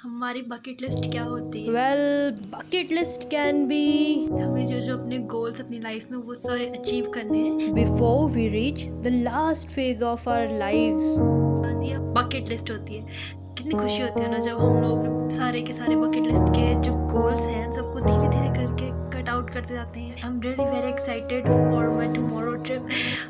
हमारी bucket list क्या होती है? Well, bucket list can be हमें जो जो अपने गोल्स अपनी लाइफ में वो सारे अचीव करने हैं। before we reach the last phase of our lives. ये बकेट लिस्ट होती है। कितनी खुशी होती है ना जब हम लोग सारे के सारे बकेट लिस्ट के जो गोल्स हैं सबको धीरे धीरे करके कट आउट करते जाते हैं। I am really very excited for my tomorrow trip.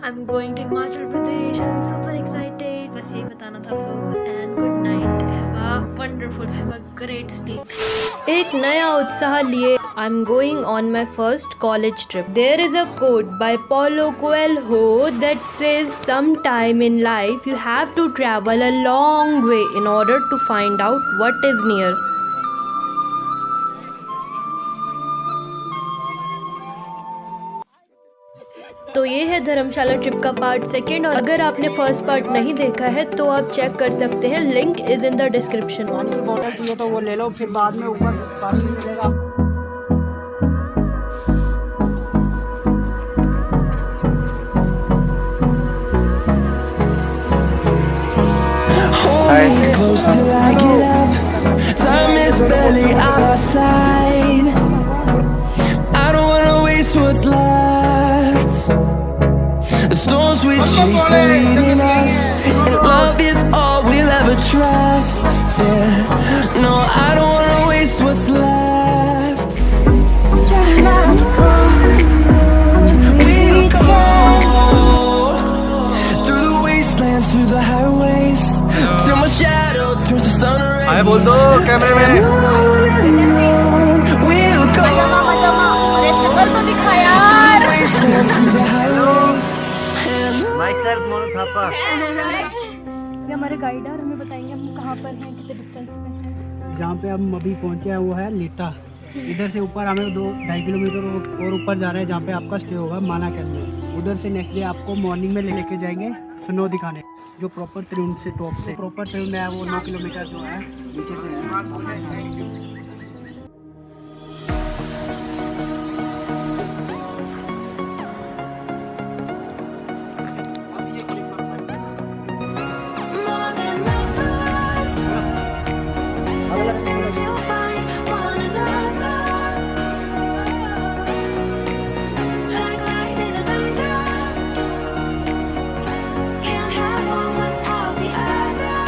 I am going to Himachal Pradesh. I am super excited. बस यही बताना था आप लोगों को। And good night. Have a wonderful, have a great sleep. एक नया उत्साह लिए I'm going on my first college trip. There is a quote by Paulo Coelho that says sometime in life you have to travel a long way in order to find out what is near. तो ये है धर्मशाला trip का part second, और अगर आपने first part नहीं देखा है तो आप चेक कर सकते हैं, link is in the description. पानी की बोतल चाहिए तो वो ले लो, फिर बाद में ऊपर पानी नहीं मिलेगा। Close till I get up. Time is barely on our side. I don't wanna waste what's left. The storms we chase are leading us, and love is all we'll ever trust. Yeah, no, I don't wanna waste what's left. Try not to go. We'll go through the wastelands, through the highways, till my shadow turns to sun rays. हाय बोल दो कैमरे में। We'll go अरे शक्ल तो दिखा यार। wastelands, through the highways. My self Monu Thapa. ये हमारे गाइड है और हमें बताएंगे हम कहाँ पर हैं, कितने डिस्टेंस पे हैं। जहाँ पे हम अभी पहुँचे हैं वो है लेटा। इधर से ऊपर हमें 2-2.5 किलोमीटर और ऊपर जा रहे हैं, जहाँ पे आपका स्टे होगा माना कैंप में। उधर से नेक्स्ट डे आपको मॉर्निंग में लेके जाएंगे स्नो दिखाने, जो प्रॉपर त्रिउंड से टॉप से प्रॉपर त्रिउंड है वो 9 किलोमीटर जो है नीचे से है। More than lovers, destined to find one another. Like light in a thunder, can't have one without the other.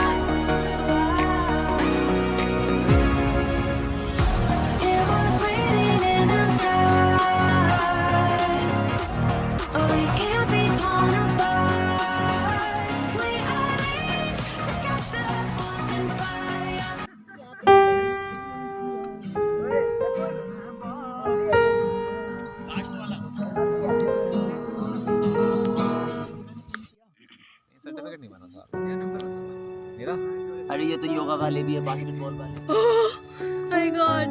It was written in the stars. Oh, we can't be torn apart. We are linked together, forged in fire. Certificate नहीं बना था मेरा। अरे ये तो योगा वाले भी है, बास्केटबॉल वाले। My God.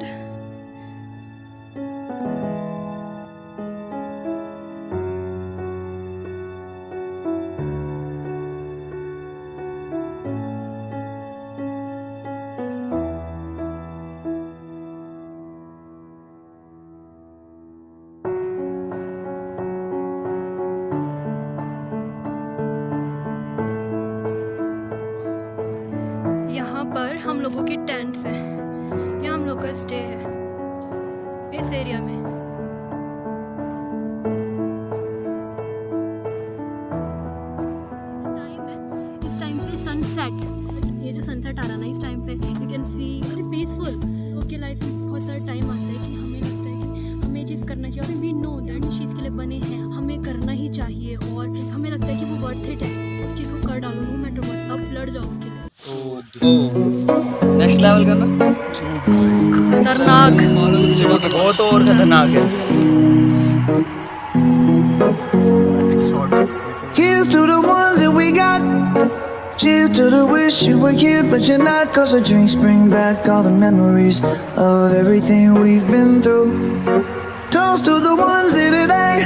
यहाँ पर हम लोगों की टेंट्स हैं। यहाँ हम लोग का स्टे है इस एरिया में। टाइम है, इस टाइम पे सनसेट, ये जो सनसेट आ रहा है ना इस टाइम पे you can see very peaceful. लोग की लाइफ में बहुत सारा टाइम आता है कि हमें लगता है कि हमें ये चीज़ करना चाहिए, और वी नो दैट इस चीज़ के लिए बने हैं, हमें करना ही चाहिए, और हमें लगता है कि वो वर्थ इट है। उस चीज़ को कर डालो, नो मैटर व्हाट, अब लड़ जाओ उसके लिए। नेक्स्ट लेवल करना खतरनाक। बहुत और खतरनाक है। Here's to the ones that we got. Cheers to the wish you were here, but you're not. 'Cause the drinks bring back all the memories of everything we've been through. Toast to the ones here today.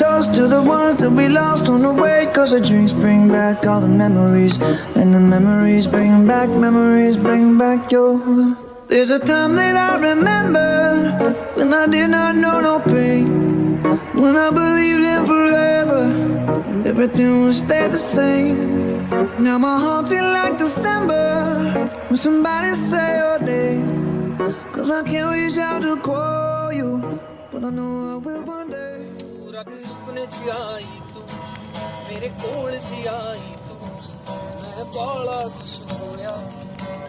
Toast to the ones that we lost on the way. 'Cause the drinks bring back all the memories, and the memories bring back your. There's a time that I remember when I did not know no pain. when I believed in forever and everything would stay the same. Now my heart feel like December when somebody say your name. 'Cause I can't reach out to call you, but I know I will one day. ਰੱਬ ਸੁਪਨੇ ਚ ਆਈ ਤੂੰ ਮੇਰੇ ਕੋਲ ਸੀ ਆਈ ਤੂੰ ਮੈਂ ਬਾਲਾ ਖੁਸ਼ ਹੋਇਆ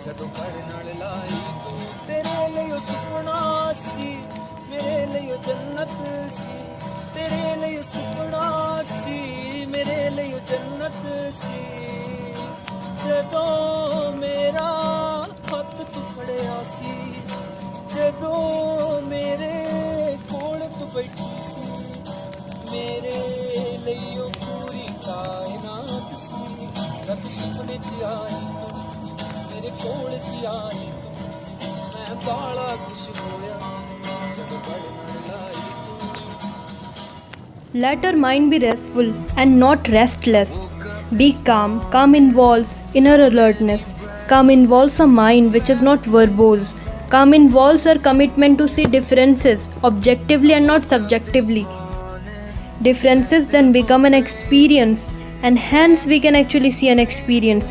ਜਦੋਂ ਘਰ ਨਾਲ ਲਾਈ ਤੂੰ ਤੇਰੇ ਲਈ ਉਹ ਸੁਪਨਾ ਸੀ ਮੇਰੇ ਲਈ ਉਹ ਜੰਨਤ ਸੀ ਤੇਰੇ ਲਈ ਉਹ ਸੁਪਨਾ ਸੀ ਮੇਰੇ ਲਈ ਉਹ ਜੰਨਤ ਸੀ ਜਦੋਂ ਮੇਰਾ ਹੱਥ ਤੂੰ ਫੜਿਆ ਸੀ ਜਦੋਂ ਮੇਰੇ ਕੋਲ ਤੂੰ ਬੈਠੀ ਸੀ मेरे लियो पूरी कायनात सी रब सुपने च आई तू मेरे कोल सी आई तू मैं बाला खुश होया जब बड़न लाई तू Let your mind be restful and not restless. Be calm. Calm involves inner alertness. Calm involves a mind which is not verbose. Calm involves our commitment to see differences objectively and not subjectively. Differences then become an experience, and hence we can actually see an experience.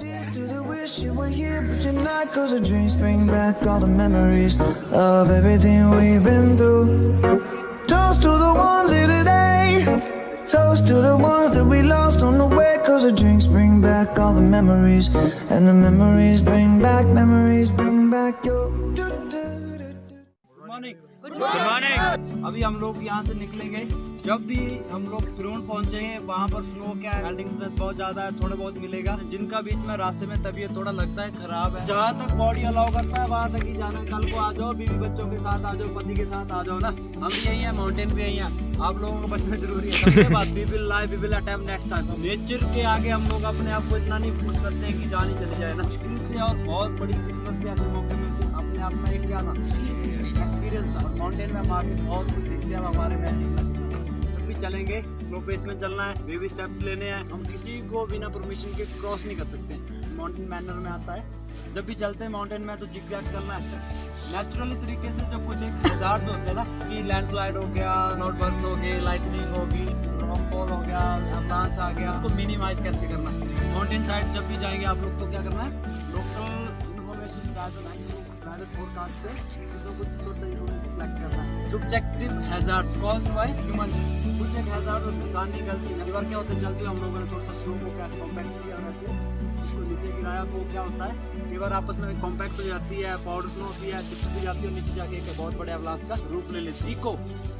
Cheers to the wish you were here, but you're not. 'Cause the dreams bring back all the memories of everything we've been through. Toast to the ones here today. Toast to the ones that we lost on the way. 'Cause the drinks bring back all the memories, and the memories bring back your. Good morning. अभी हम लोग यहाँ से निकलेंगे। जब भी हम लोग त्रिवेण पहुँचेंगे वहाँ पर स्नो क्या है, मेल्टिंग बहुत ज्यादा है, थोड़ा बहुत मिलेगा। जिनका बीच में रास्ते में तबीयत थोड़ा लगता है खराब है, जहाँ तक बॉडी अलाउ करता है वहाँ तक ही जाना है। कल को आ जाओ, बीवी बच्चों के साथ आ जाओ, पति के साथ आ जाओ ना। हम भी यही है, माउंटेन भी यही है। आप लोगों को बचना जरूरी है। सबके बाद we will live, we will attempt next time. Nature के आगे हम लोग अपने आप को इतना नहीं पुश करते हैं कि जान ही चली जाए ना। मुश्किल से और बहुत बड़ी किस्मत से ऐसे मौके मिलते हैं। अपने आप में एक क्या था, एक्सपीरियंस था। माउंटेन में हम आके बहुत कुछ सीखते हैं। हमारे में चलेंगे, स्लो पेस में चलना है, बेबी स्टेप्स लेने हैं। हम किसी को बिना परमिशन के क्रॉस नहीं कर सकते। माउंटेन मैनर में आता है। जब भी चलते हैं माउंटेन में तो जिग-जैग करना है नेचुरली तरीके से। जो कुछ एक हजार्ड होते हैं ना कि लैंडस्लाइड हो गया, क्लाउड बर्स्ट हो गए, लाइटनिंग होगी, रॉकफॉल हो गया, अवलांच आ गया, तो मिनिमाइज कैसे करना है। माउंटेन साइड जब भी जाएंगे आप लोग तो क्या करना है, लोकल इन्फॉर्मेशन फोरकास्ट से कुछ इन्फॉर्मेशन कलेक्ट करना है। Subjective hazards caused by human, कुछ एक हैजार्ड इंसान की गलती है। कई बार क्या होता है, चलते हम लोगों ने थोड़ा सा स्लो को क्या कॉम्पैक्ट किया रहती है, उसको नीचे गिराया तो क्या होता है, कई बार आपस में कॉम्पैक्ट हो जाती है, पाउडर स्नो होती है, चिपक जाती है, नीचे जाके एक बहुत बड़े अवलांच का रूप ले लेती है। इको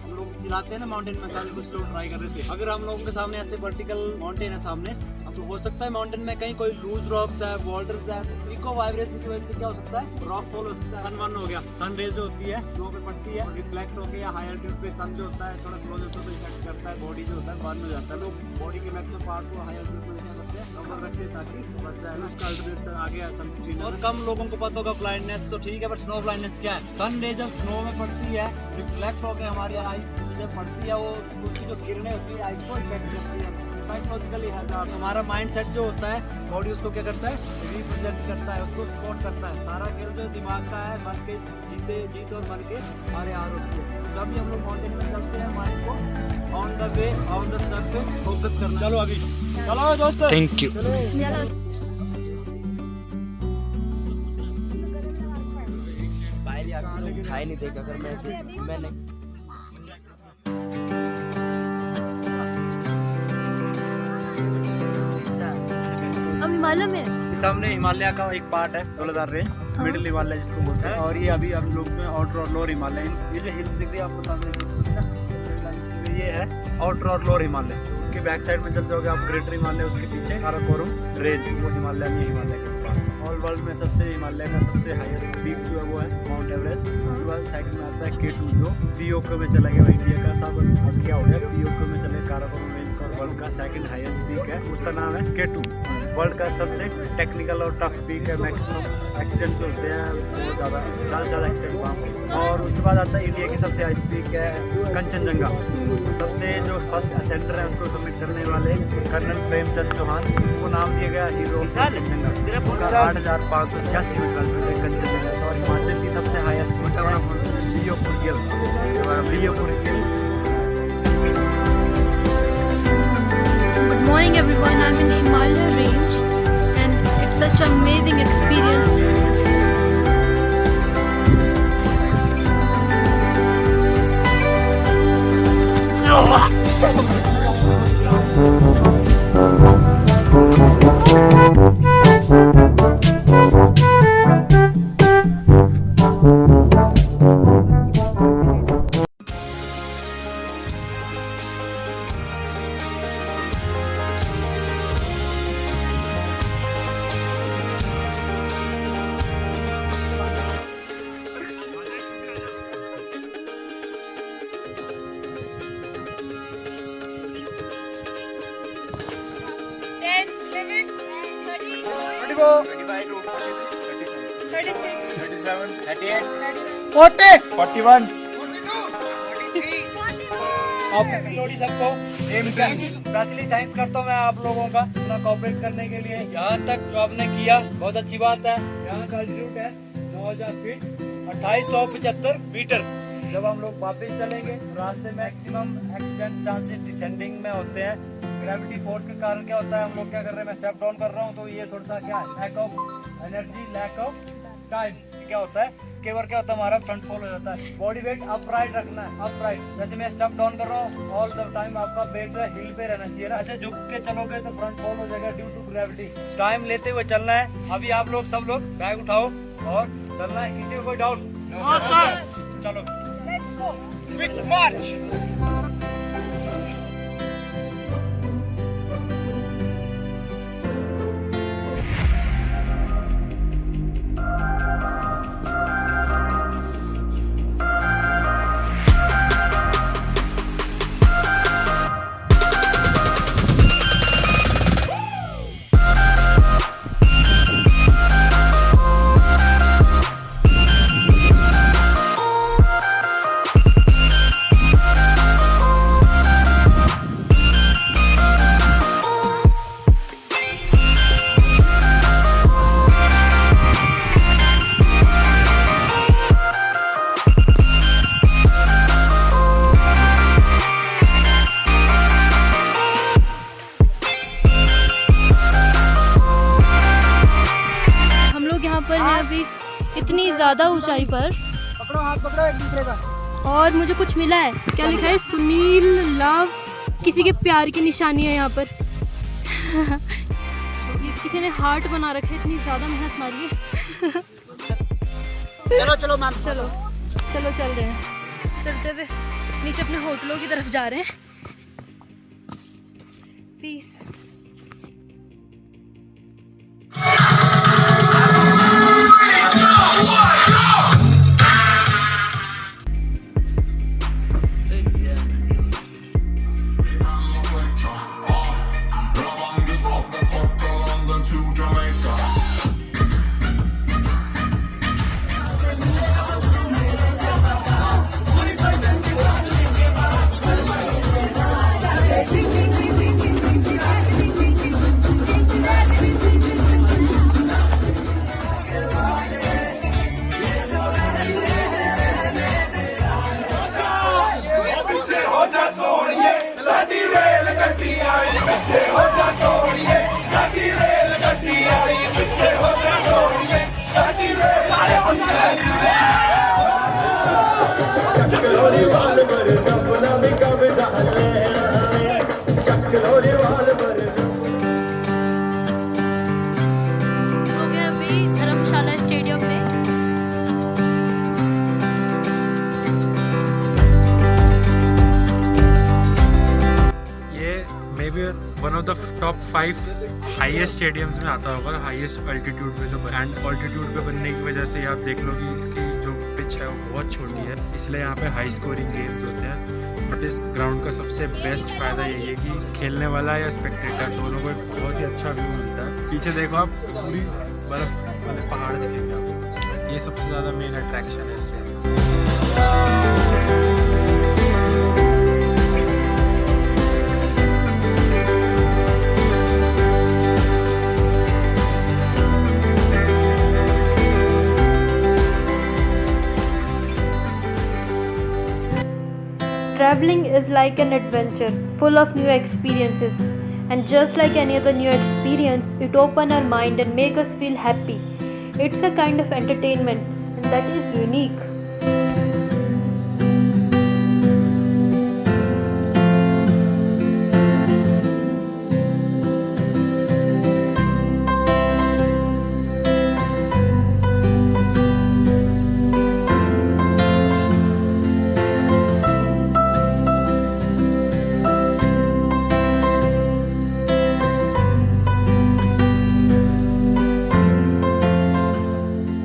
हम लोग चिल्लाते हैं ना माउंटेन में, कल कुछ लोग ट्राई कर रहे थे। अगर हम लोगों के सामने ऐसे वर्टिकल माउंटेन है सामने, तो हो सकता है माउंटेन में कहीं कोई लूज रॉक्स है, बॉर्डर्स है, तो इको वाइब्रेशन की वजह से क्या हो सकता है, रॉक फॉल हो सकता है। सन वन हो गया, सन रेज जो होती है स्नो पे पड़ती है, रिफ्लेक्ट होकर या हाई एल्टीट्यूड पे सन जो होता है थोड़ा क्लोज होता है तो इफेक्ट करता है, बॉडी जो होता है बर्न हो जाता है। लोग बॉडी के मैक्सिमम पार्ट को हाई एल्टीट्यूड पे रखते हैं, कवर रखते हैं ताकि बच जाए उसका अल्टीट्यूड आ गया सनस्क्रीन। और कम लोगों को पता होगा ब्लाइंडनेस तो ठीक है, पर स्नो ब्लाइंडनेस क्या है, सन रे जब स्नो में पड़ती है रिफ्लेक्ट होकर हमारी आइस जब पड़ती है, वो उसकी जो किरणें होती है आइस को इफेक्ट करती है। साइकोलॉजिकली है हमारा माइंड सेट जो होता है, बॉडी उसको क्या करता है, रिप्रेजेंट करता है, उसको सपोर्ट करता है। सारा खेल जो दिमाग का है, मन के जीत और मन के हारे हार होती है। जब भी हम लोग माउंटेन में चलते हैं माइंड को on the way on the step पे फोकस करना। चलो अभी चलो दोस्तों, थैंक यू। खाई नहीं देगा अगर मैंने हम हिमालय में सामने हिमालय का एक पार्ट है, धौलाधार रेंज, मिडिल हिमालय जिसको बोलते हैं। और ये अभी हम लोग में आउटर और लोअर हिमालय, ये जो हिल्स दिख रही है आपको सामने, ये है आउटर और लोअर हिमालय। उसके बैक साइड में चल जाओगे आप ग्रेटर हिमालय, उसके पीछे काराकोरम रेंज, वो हिमालय में हिमालय का ऑल वर्ल्ड में सबसे हिमालय का सबसे हाईएस्ट पीक जो है वो है माउंट एवरेस्ट। उसके बाद साइड में आता है K2 जो पीओके में चला गया, इंडिया का था अब क्या हो गया, पीओके में चले काराकोरम रेंज का वर्ल्ड का सेकंड हाईएस्ट पीक है, उसका नाम है K2। वर्ल्ड का सबसे टेक्निकल और टफ पीक है, मैक्सिमम एक्सीडेंट होते हैं बहुत ज़्यादा से ज़्यादा एक्सीडेंट वहाँ पर। और उसके बाद आता है इंडिया की सबसे हाईएस्ट पीक है कंचनजंगा। सबसे जो फर्स्ट असेंडर है उसको सबमिट करने वाले कर्नल प्रेमचंद चौहान, उनको नाम दिया गया हीरो कंचनजंगा। 8,586 मीटर कंचनजंगा। और हिमाचल की सबसे हाईएस्ट पीक है Rio Purgil. Rio Purgil. Good morning everyone, I'm in Himalaya range and it's such an amazing experience. सबको स्पेशली थैंक्स करता हूँ मैं आप लोगों का इतना कोऑपरेट करने के लिए। यहाँ तक जो आपने किया बहुत अच्छी बात है। यहाँ का अल्टीट्यूड है 9000 फीट 2875 मीटर। जब हम लोग वापस चलेंगे रास्ते में मैक्सिमम एक्सीडेंट चांसेस डिसेंडिंग में होते हैं। ग्रेविटी फोर्स के कारण क्या होता है, हम लोग क्या कर रहे हैं, मैं स्टेप डाउन कर रहा हूँ तो ये थोड़ा सा क्या lack of energy, lack of time, क्या होता है कई बार क्या होता है हमारा फ्रंट फॉल हो जाता है। बॉडी वेट अपराइट रखना है, अपराइट। जैसे मैं स्टेप डाउन कर रहा हूँ ऑल द टाइम आपका वेट हिल पे रहना चाहिए। ऐसे झुक के चलोगे तो फ्रंट फॉल हो जाएगा ड्यू टू ग्रेविटी। टाइम लेते हुए चलना है। अभी आप लोग सब लोग बैग उठाओ और चलना है। किसी को कोई डाउट? चलो लेट्स गो, क्विक मार्च। अभी इतनी ज़्यादा ऊंचाई पर। पकड़ो, हाथ पकड़ो एक दूसरे का। और मुझे कुछ मिला है, क्या लिखा है, सुनील लव, किसी के प्यार की निशानी है यहाँ पर। किसी ने हार्ट बना रखा है, इतनी ज़्यादा मेहनत मारी है। चलो चलो मैम, चलो चलो चल रहे हैं। चलते हुए नीचे अपने होटलों की तरफ जा रहे हैं। पीस। धर्मशाला स्टेडियम में। ये may be one of the top 5 highest stadiums में आता होगा, हाईएस्ट अल्टीट्यूड पे जो, एंड अल्टीट्यूड पे बनने की वजह से आप देख लो कि इसकी जो पिच है वो बहुत छोटी है, इसलिए यहाँ पे हाई स्कोरिंग गेम्स होते हैं। बट इस ग्राउंड का सबसे बेस्ट फ़ायदा यही है कि खेलने वाला या स्पेक्टेटर दोनों को एक बहुत ही अच्छा व्यू मिलता है। पीछे देखो आप, पूरी बर्फ वाले पहाड़ दिखेंगे आपको। ये सबसे ज़्यादा मेन अट्रैक्शन है stadium. Traveling is like an adventure, full of new experiences. And just like any other new experience, it opens our mind and makes us feel happy. It's a kind of entertainment, and that is unique.